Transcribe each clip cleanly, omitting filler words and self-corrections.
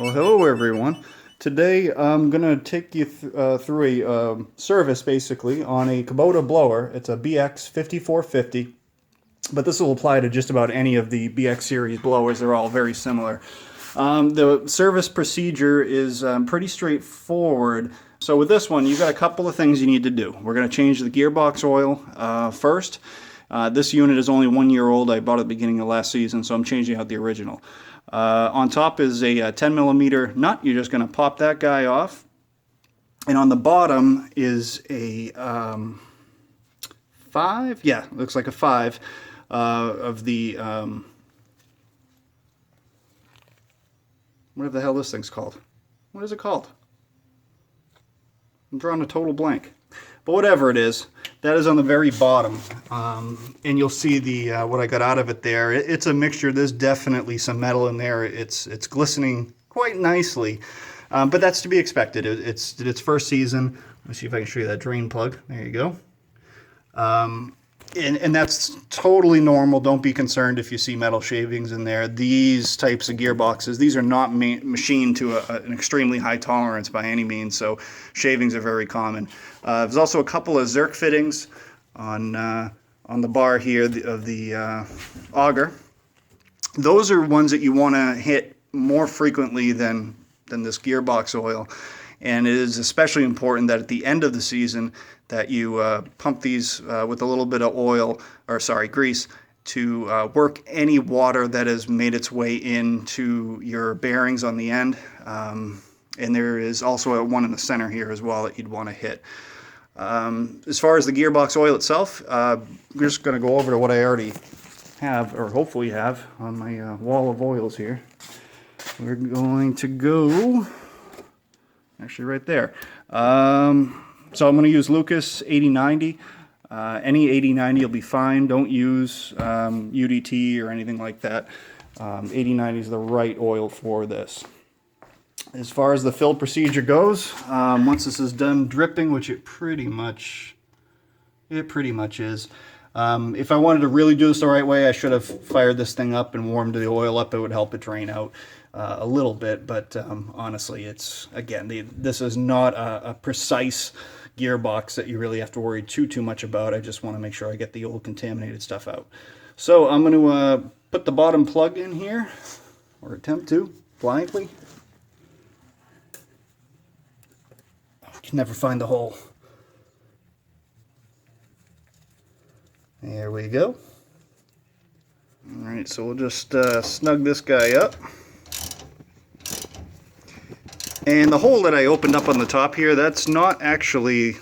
Well, hello everyone. Today I'm going to take you through a service basically on a Kubota blower. It's a BX5450, but this will apply to just about any of the BX series blowers. They're all very similar. The service procedure is pretty straightforward. So with this one, you've got a couple of things you need to do. We're going to change the gearbox oil first. This unit is only 1 year old. I bought it at the beginning of last season, so I'm changing out the original. On top is a 10 millimeter nut. You're just going to pop that guy off. And on the bottom is a 5. Yeah, looks like a 5 of the, whatever the hell this thing's called. What is it called? I'm drawing a total blank. But whatever it is, that is on the very bottom, and you'll see the what I got out of it there. It's a mixture. There's definitely some metal in there. It's glistening quite nicely, but that's to be expected. It's its first season. Let me see if I can show you that drain plug. There you go. And that's totally normal. Don't be concerned if you see metal shavings in there. These types of gearboxes, these are not machined to an extremely high tolerance by any means, so shavings are very common. There's also a couple of Zerk fittings on the bar here of the auger. Those are ones that you want to hit more frequently than this gearbox oil. And it is especially important that at the end of the season that you pump these with a little bit of oil, or sorry, grease, to work any water that has made its way into your bearings on the end. And there is also one in the center here as well that you'd want to hit. As far as the gearbox oil itself, we're just going to go over to what I already have, or hopefully have, on my wall of oils here. We're going to go... actually right there. So I'm going to use Lucas 8090. Any 8090 will be fine. Don't use UDT or anything like that. 8090 is the right oil for this. As far as the fill procedure goes, once this is done dripping, which it pretty much is. If I wanted to really do this the right way, I should have fired this thing up and warmed the oil up. It would help it drain out a little bit, but honestly, it's, again, this is not a precise gearbox that you really have to worry too much about. I just want to make sure I get the old contaminated stuff out. So I'm going to put the bottom plug in here, or attempt to, blindly. I can never find the hole. There we go. Alright, so we'll just snug this guy up. And the hole that I opened up on the top here, that's not actually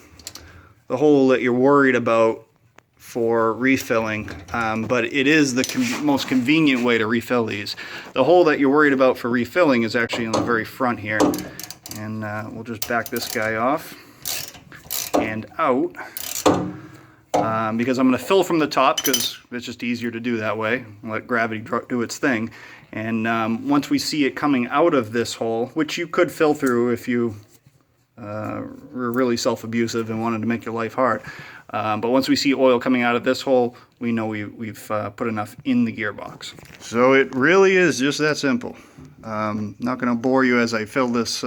the hole that you're worried about for refilling, but it is the most convenient way to refill these. The hole that you're worried about for refilling is actually on the very front here. And we'll just back this guy off and out, because I'm going to fill from the top because it's just easier to do that way. Let gravity do its thing. And once we see it coming out of this hole, which you could fill through if you were really self-abusive and wanted to make your life hard, but once we see oil coming out of this hole, we know we've put enough in the gearbox. So it really is just that simple. Not going to bore you as I fill this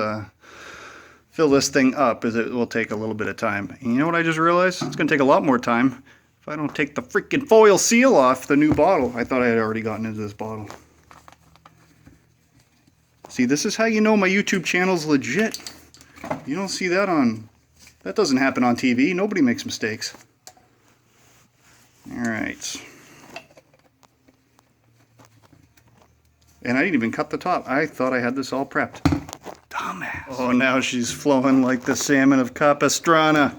thing up, as it will take a little bit of time. And you know what I just realized? It's going to take a lot more time if I don't take the freaking foil seal off the new bottle. I thought I had already gotten into this bottle. See, this is how you know my YouTube channel's legit. You don't see that that doesn't happen on TV. Nobody makes mistakes. Alright. And I didn't even cut the top. I thought I had this all prepped. Dumbass. Oh, now she's flowing like the salmon of Capistrano.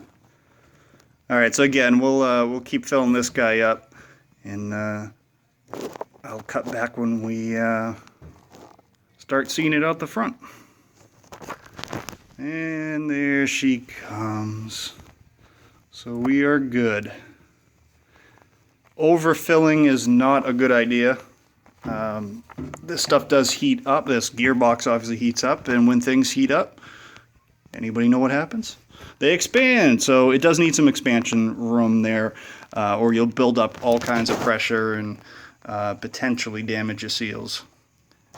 Alright, so again, we'll keep filling this guy up. And I'll cut back when we... start seeing it out the front. And there she comes. So we are good. Overfilling is not a good idea. This stuff does heat up. This gearbox obviously heats up, and when things heat up, anybody know what happens? They expand. So it does need some expansion room there, or you'll build up all kinds of pressure and potentially damage your seals.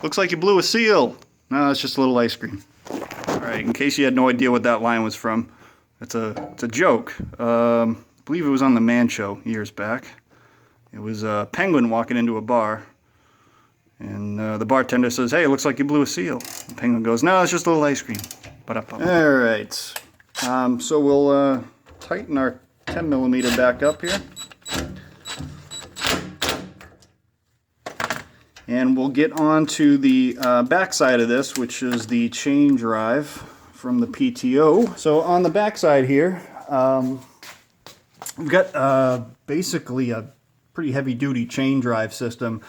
Looks like you blew a seal. No, it's just a little ice cream. All right, in case you had no idea what that line was from, it's a joke. I believe it was on the Man Show years back. It was a penguin walking into a bar, and the bartender says, "Hey, it looks like you blew a seal." The penguin goes, "No, it's just a little ice cream." All right, so we'll tighten our 10mm back up here. And we'll get on to the back side of this, which is the chain drive from the PTO. So on the back side here, we've got basically a pretty heavy-duty chain drive system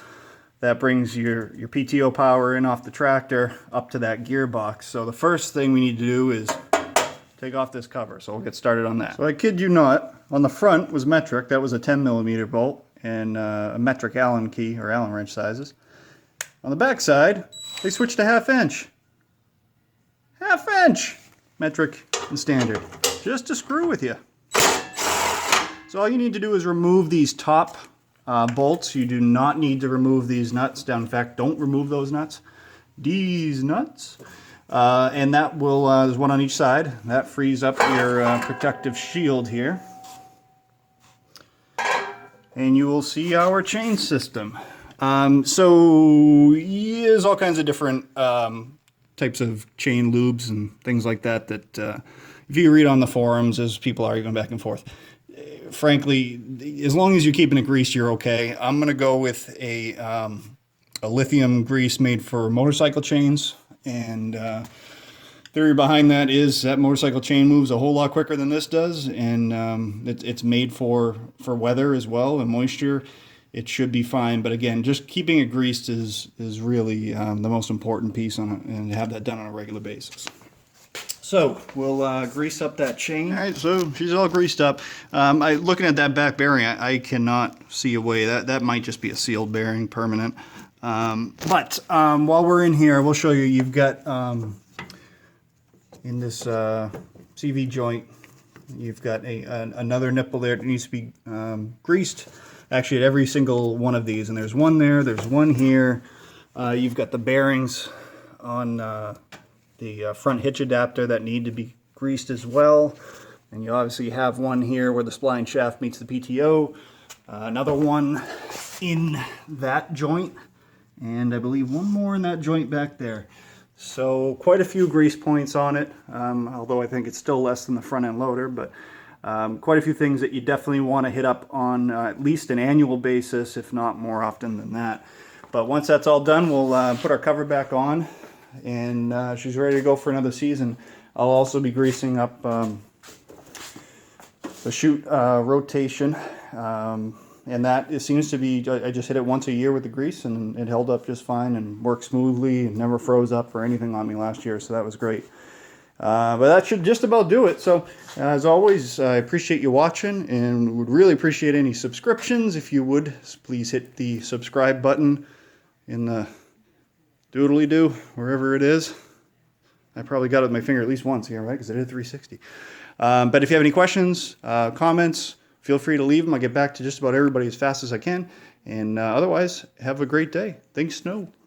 that brings your PTO power in off the tractor up to that gearbox. So the first thing we need to do is take off this cover. So we'll get started on that. So I kid you not, on the front was metric. That was a 10mm bolt and a metric Allen key or Allen wrench sizes. On the back side, they switched to 1/2 inch. 1/2 inch! Metric and standard. Just to screw with you. So all you need to do is remove these top bolts. You do not need to remove these nuts. In fact, don't remove those nuts. These nuts. And that will, there's one on each side. That frees up your protective shield here. And you will see our chain system. So there's all kinds of different types of chain lubes and things like that if you read on the forums, as people are going back and forth. Frankly, as long as you're keeping it greased, you're okay. I'm going to go with a lithium grease made for motorcycle chains, and theory behind that is that motorcycle chain moves a whole lot quicker than this does, and it's made for weather as well and moisture. It should be fine, but again, just keeping it greased is really the most important piece on it, and have that done on a regular basis. So we'll grease up that chain. All right, so she's all greased up. Looking at that back bearing, I cannot see a way. That might just be a sealed bearing, permanent. But while we're in here, we'll show you. You've got in this CV joint, you've got another nipple there that needs to be greased. Actually, at every single one of these, and there's one there, there's one here. You've got the bearings on the front hitch adapter that need to be greased as well. And you obviously have one here where the spline shaft meets the PTO. Another one in that joint, and I believe one more in that joint back there. So quite a few grease points on it, although I think it's still less than the front end loader, but quite a few things that you definitely want to hit up on at least an annual basis, if not more often than that. But once that's all done, we'll put our cover back on, and she's ready to go for another season. I'll also be greasing up the chute rotation, and that it seems to be, I just hit it once a year with the grease, and it held up just fine and worked smoothly and never froze up or anything on me last year, so that was great. But that should just about do it. So as always, I appreciate you watching, and would really appreciate any subscriptions. If you would, please hit the subscribe button in the doodly-doo, wherever it is. I probably got it with my finger at least once here, right? Because I did 360. But if you have any questions, comments, feel free to leave them. I'll get back to just about everybody as fast as I can. And otherwise, have a great day. Thanks, Snow.